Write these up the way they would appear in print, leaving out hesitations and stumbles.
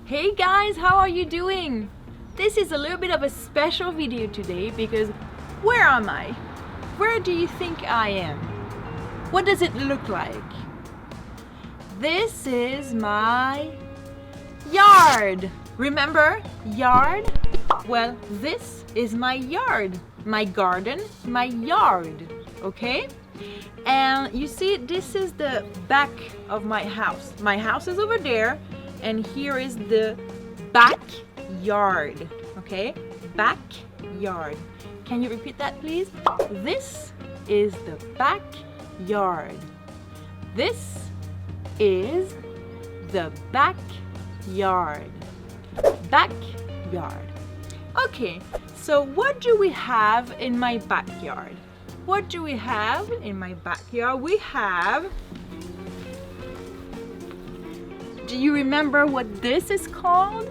Hey guys, how are you doing? This is a little bit of a special video today because where am I? Where do you think I am? What does it look like? This is my yard. Remember yard? Well, this is my yard. My garden, my yard. Okay? And you see, this is the back of my house. My house is over there. And here is the backyard, okay? Backyard. Can you repeat that, please? This is the backyard. This is the backyard. Backyard. Okay, so what do we have in my backyard? What do we have in my backyard? We have... Do you remember what this is called?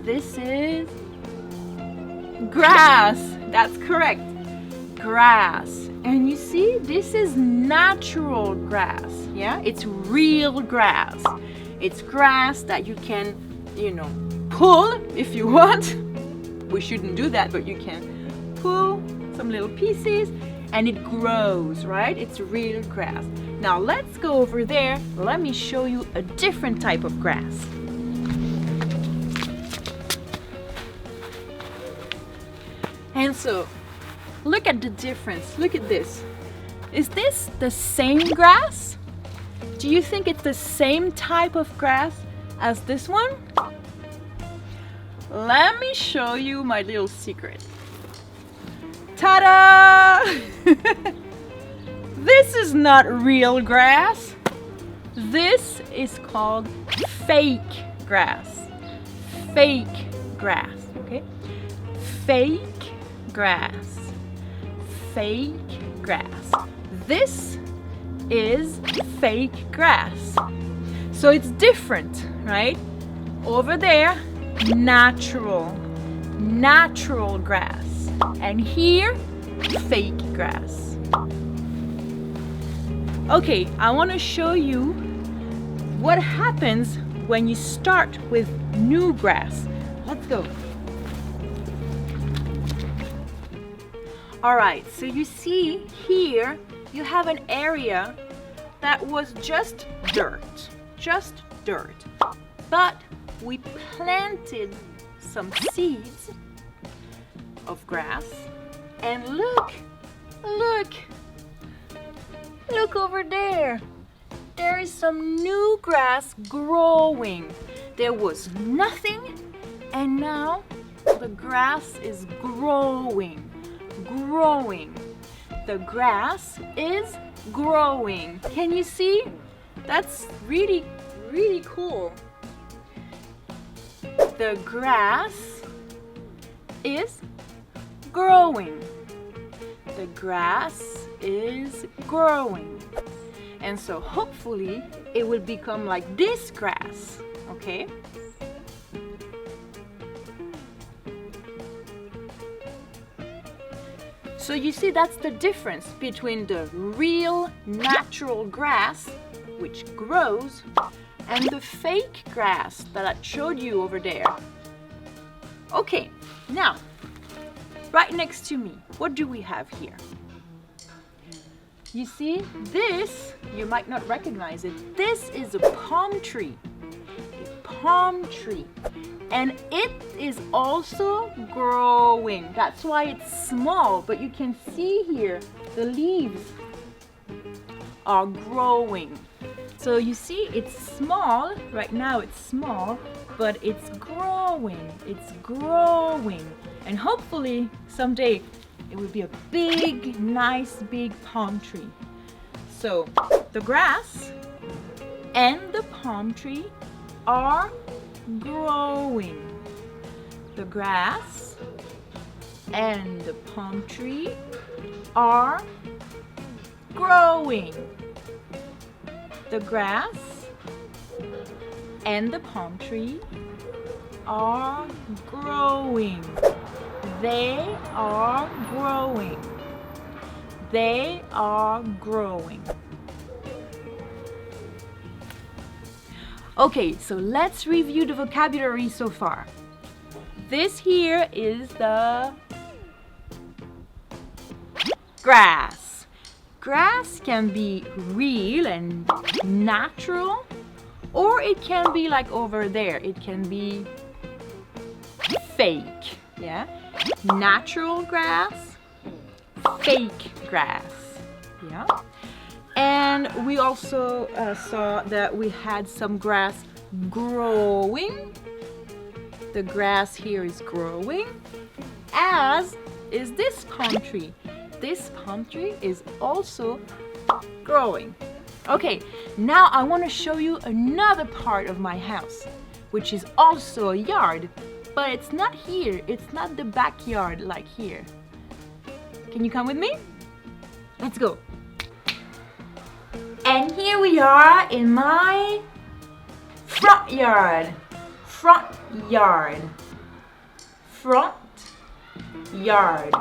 This is grass. That's correct. Grass. And you see, this is natural grass. Yeah, it's real grass. It's grass that you can, pull if you want. We shouldn't do that, but you can pull some little pieces and it grows, right? It's real grass. Now let's go over there. Let me show you a different type of grass. And so, look at the difference. Look at this. Is this the same grass? Do you think it's the same type of grass as this one? Let me show you my little secret. Ta-da! This is not real grass. This is called fake grass. Fake grass, okay? Fake grass. Fake grass. This is fake grass. So it's different, right? Over there, natural grass. And here, fake grass. Okay, I want to show you what happens when you start with new grass. Let's go. Alright, so you see here you have an area that was just dirt. But we planted some seeds of grass and look over there. There is some new grass growing. There was nothing and now the grass is growing. The grass is growing. Can you see? That's really cool. The grass is growing. The grass is growing. And so hopefully it will become like this grass, okay? So you see, that's the difference between the real natural grass, which grows, and the fake grass that I showed you over there. Okay, now, right next to me, what do we have here? You see, this, you might not recognize it, this is a palm tree. A palm tree. And it is also growing. That's why it's small, but you can see here, the leaves are growing. So you see, it's small, right now it's small, but it's growing. And hopefully someday it will be a big, nice, big palm tree. So the grass and the palm tree are growing. The grass and the palm tree are growing. The grass and the palm tree are growing. They are growing. They are growing. Okay, so let's review the vocabulary so far. This here is the grass. Grass can be real and natural, or it can be like over there. It can be fake. Yeah? Natural grass, fake grass. Yeah? And we also saw that we had some grass growing. The grass here is growing, as is this palm tree. This palm tree is also growing. Okay, now I want to show you another part of my house, which is also a yard, but it's not here. It's not the backyard like here. Can you come with me? Let's go. And here we are in my front yard. Front yard. Front yard.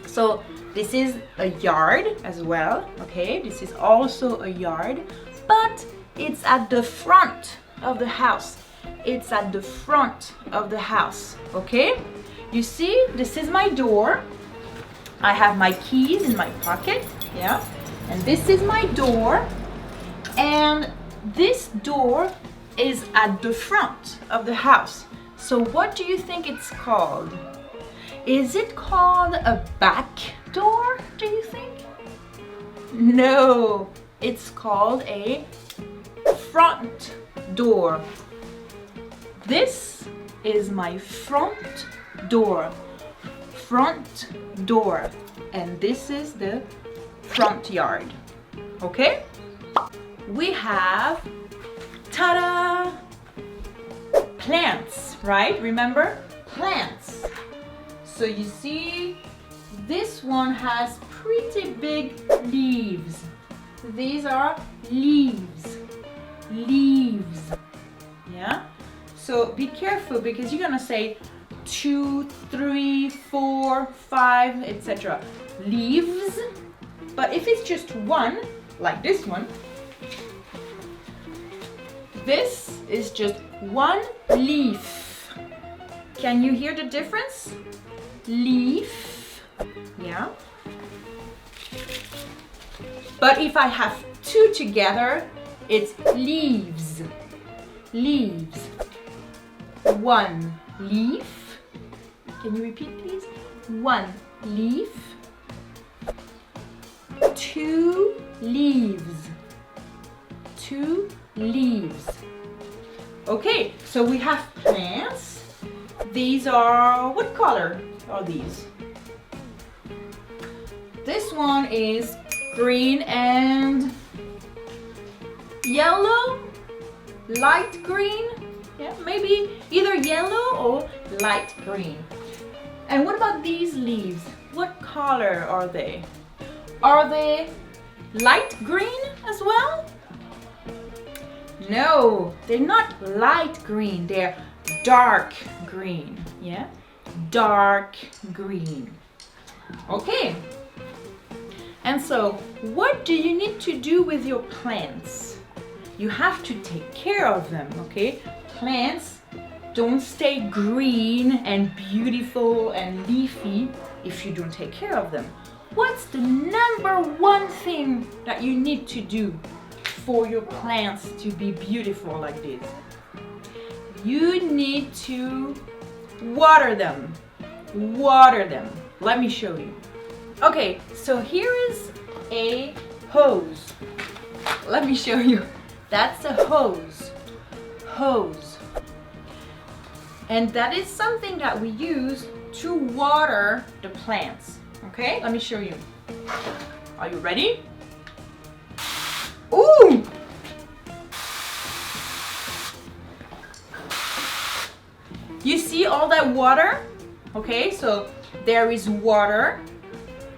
So this is a yard as well, okay? This is also a yard, but it's at the front of the house. It's at the front of the house, okay? You see, this is my door. I have my keys in my pocket, yeah? And this is my door, and this door is at the front of the house. So what do you think it's called? Is it called a back door, do you think? No, it's called a front door. This is my front door. Front door. And this is the front yard. Okay? We have, ta-da! Plants, right? Remember? Plants. So you see, this one has pretty big leaves. These are leaves. Leaves. Yeah? So be careful because you're gonna say 2, 3, 4, 5, etc. Leaves. But if it's just one, like this one, this is just one leaf. Can you hear the difference? Leaf, yeah. But if I have two together, it's leaves. Leaves. One leaf. Can you repeat, please? One leaf. Two leaves. Two leaves. Okay, so we have plants. These are, what color are these? This one is green and yellow, light green. Yeah, maybe either yellow or light green. And what about these leaves? What color are they? Are they light green as well? No, they're not light green. They're dark green. Yeah, dark green. Okay. And so, what do you need to do with your plants? You have to take care of them, okay? Plants don't stay green and beautiful and leafy if you don't take care of them. What's the number one thing that you need to do for your plants to be beautiful like this? You need to water them. Water them. Let me show you. Okay, so here is a hose. Let me show you. That's a hose. Hose. And that is something that we use to water the plants. Okay, let me show you. Are you ready? Ooh! You see all that water? Okay, so there is water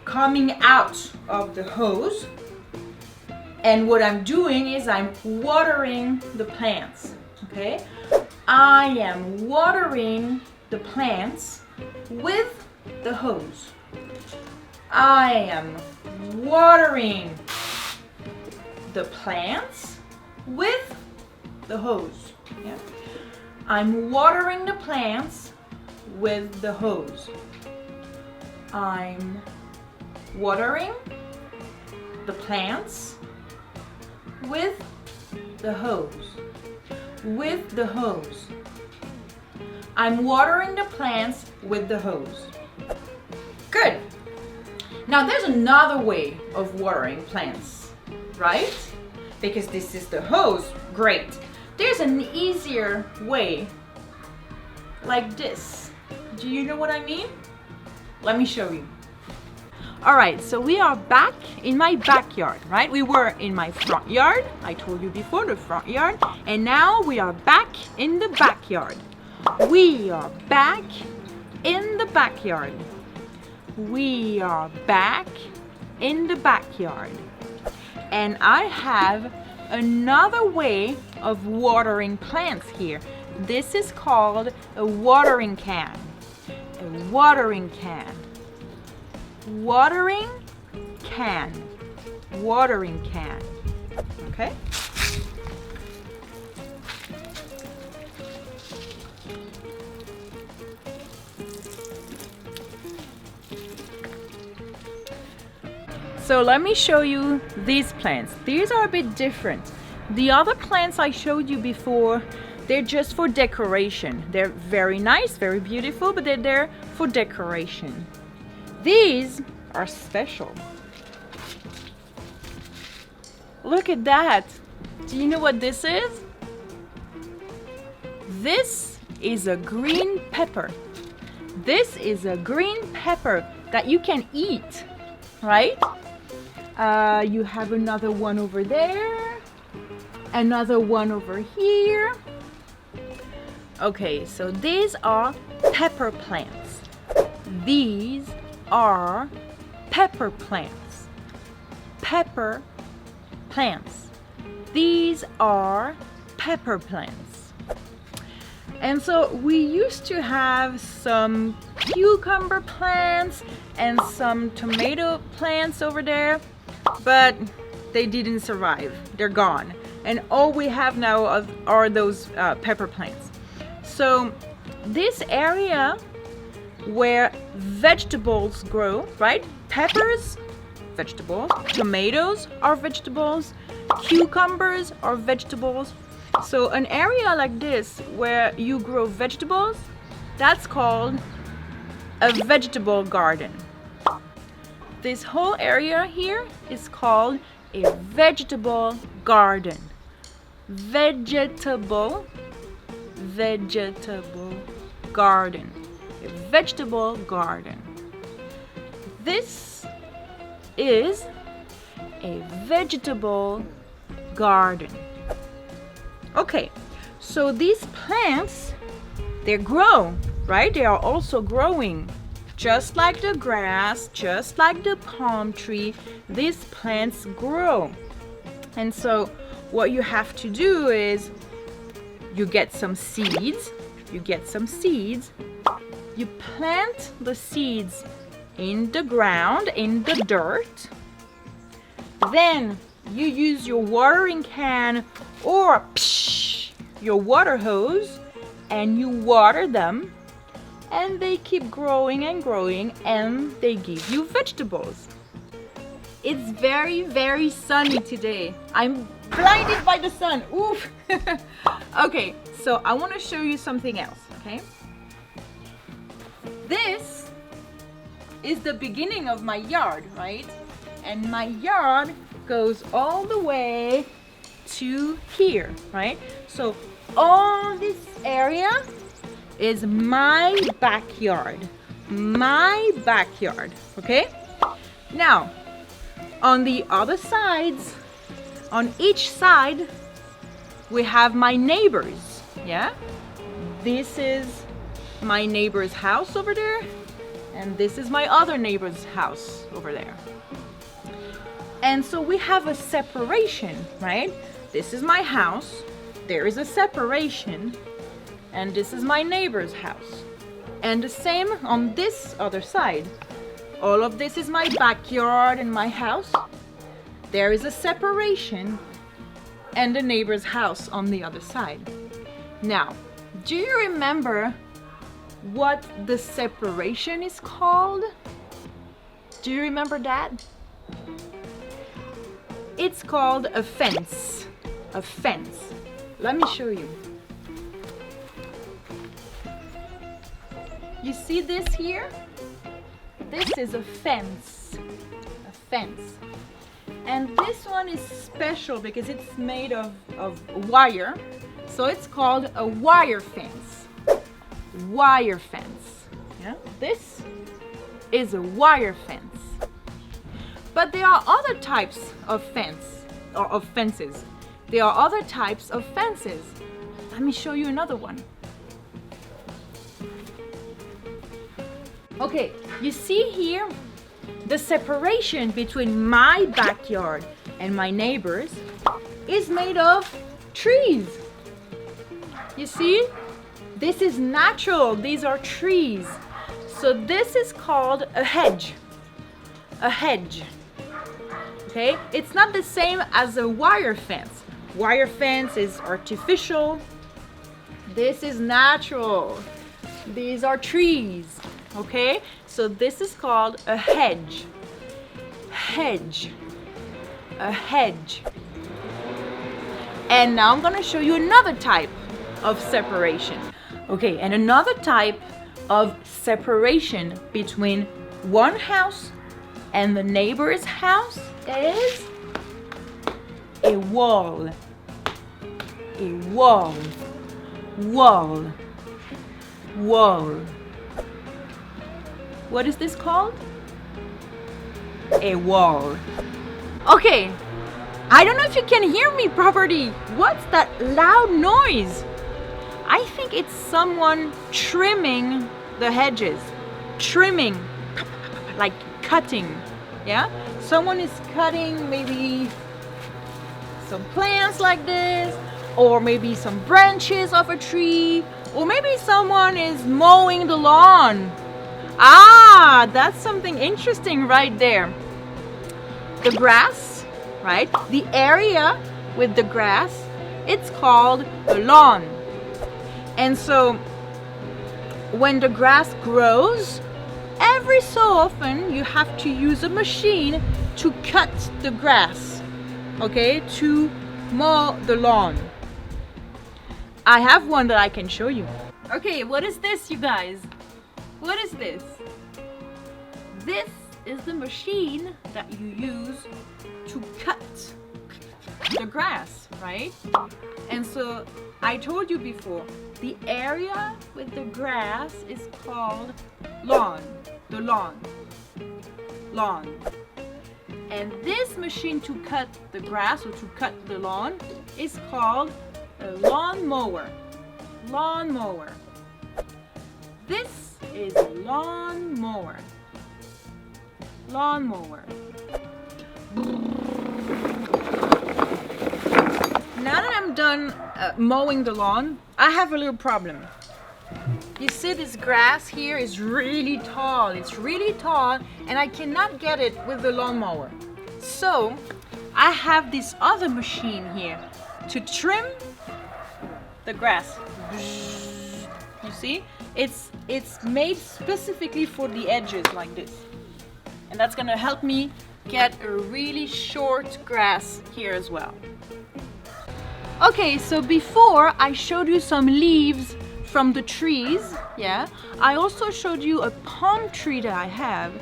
coming out of the hose. And what I'm doing is I'm watering the plants. Okay? I am watering the plants with the hose. I am watering the plants with the hose. Yeah? I'm watering the plants with the hose. I'm watering the plants with the hose. With the hose. I'm watering the plants with the hose. Good. Now there's another way of watering plants, right? Because this is the hose, great. There's an easier way, like this. Do you know what I mean? Let me show you. All right, so we are back in my backyard, right? We were in my front yard. I told you before, the front yard. And now we are back in the backyard. We are back in the backyard. We are back in the backyard. And I have another way of watering plants here. This is called a watering can. A watering can. Watering can. Watering can. Okay? So let me show you these plants. These are a bit different. The other plants I showed you before, they're just for decoration. They're very nice, very beautiful, but they're there for decoration. These are special. Look at that. Do you know what this is? This is a green pepper. This is a green pepper that you can eat, right? You have another one over there, another one over here. Okay, so these are pepper plants. These are pepper plants. Pepper plants. These are pepper plants. And so we used to have some cucumber plants and some tomato plants over there, but they didn't survive. They're gone. And all we have now are those pepper plants. So this area where vegetables grow, right? Peppers, vegetables. Tomatoes are vegetables. Cucumbers are vegetables. So an area like this where you grow vegetables, that's called a vegetable garden. This whole area here is called a vegetable garden. Vegetable garden. A vegetable garden. This is a vegetable garden. Okay, so these plants, they grow, right? They are also growing. Just like the grass, just like the palm tree, these plants grow. And so what you have to do is you get some seeds. You plant the seeds in the ground, in the dirt. Then you use your watering can or your water hose and you water them, and they keep growing and growing, and they give you vegetables. It's very, very sunny today. I'm blinded by the sun. Oof. Okay, so I want to show you something else, okay? This is the beginning of my yard, right? And my yard goes all the way to here, right? So all this area is my backyard. My backyard, okay? Now, on the other sides, on each side, we have my neighbors, yeah? This is my neighbor's house over there, and this is my other neighbor's house over there. And so we have a separation, right? This is my house, there is a separation, and this is my neighbor's house. And the same on this other side. All of this is my backyard and my house. There is a separation, and the neighbor's house on the other side. Now, do you remember what the separation is called? Do you remember that? It's called a fence. A fence. Let me show you. You see this here? This is a fence. A fence. And this one is special because it's made of wire. So it's called a wire fence. Wire fence. Yeah? This is a wire fence. But there are other types of fence or of fences. There are other types of fences. Let me show you another one. Okay, you see here the separation between my backyard and my neighbor's is made of trees. You see? This is natural. These are trees. So this is called a hedge. A hedge. Okay? It's not the same as a wire fence. Wire fence is artificial. This is natural. These are trees. Okay? So this is called a hedge. Hedge. A hedge. And now I'm going to show you another type of separation. Okay, and another type of separation between one house and the neighbor's house is a wall. A wall. Wall. Wall. What is this called? A wall. Okay, I don't know if you can hear me properly. What's that loud noise? I think it's someone trimming the hedges. Trimming, like cutting, yeah? Someone is cutting maybe some plants like this, or maybe some branches of a tree, or maybe someone is mowing the lawn. Ah, that's something interesting right there. The grass, right? The area with the grass, it's called the lawn. And so when the grass grows, every so often you have to use a machine to cut the grass, okay, to mow the lawn. I have one that I can show you. Okay, what is this, you guys? What is this? This is the machine that you use to cut the grass, right? And so I told you before, the area with the grass is called lawn. The lawn. Lawn. And this machine to cut the grass or to cut the lawn is called a lawn mower. Lawn mower. This is a lawn mower. Lawn mower. Now that I'm done mowing the lawn, I have a little problem. You see this grass here is really tall. It's really tall and I cannot get it with the lawnmower. So I have this other machine here to trim the grass. You see? It's made specifically for the edges like this. And that's gonna help me get a really short grass here as well. Okay, so before I showed you some leaves from the trees, yeah, I also showed you a palm tree that I have.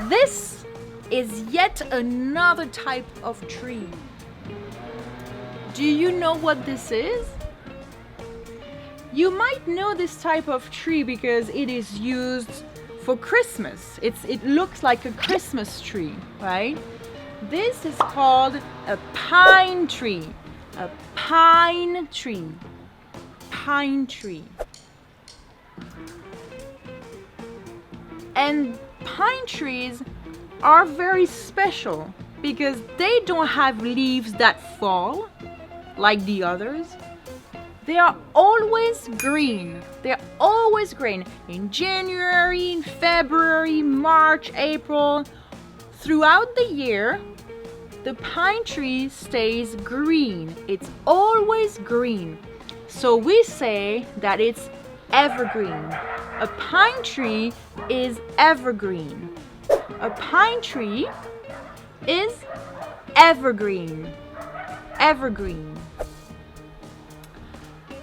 This is yet another type of tree. Do you know what this is? You might know this type of tree because it is used for Christmas. It looks like a Christmas tree, right? This is called a pine tree. A pine tree. Pine tree. And pine trees are very special because they don't have leaves that fall like the others. They are always green. They're always green. In January, in February, March, April. Throughout the year, The pine tree stays green. It's always green. So we say that it's evergreen. A pine tree is evergreen. A pine tree is evergreen. Evergreen.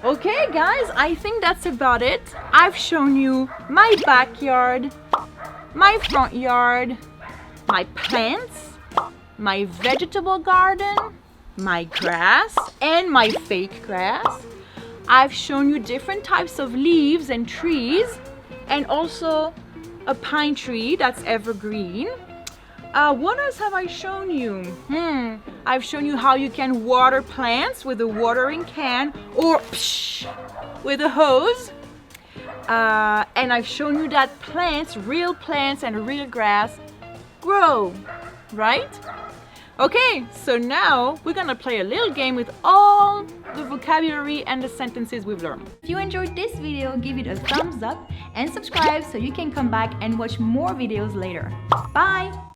Okay guys, I think that's about it. I've shown you my backyard, my front yard, my plants, my vegetable garden, my grass, and my fake grass. I've shown you different types of leaves and trees, and also a pine tree that's evergreen. What else have I shown you? I've shown you how you can water plants with a watering can or with a hose. And I've shown you that plants, real plants and real grass grow, right? Okay, so now we're gonna play a little game with all the vocabulary and the sentences we've learned. If you enjoyed this video, give it a thumbs up and subscribe so you can come back and watch more videos later. Bye!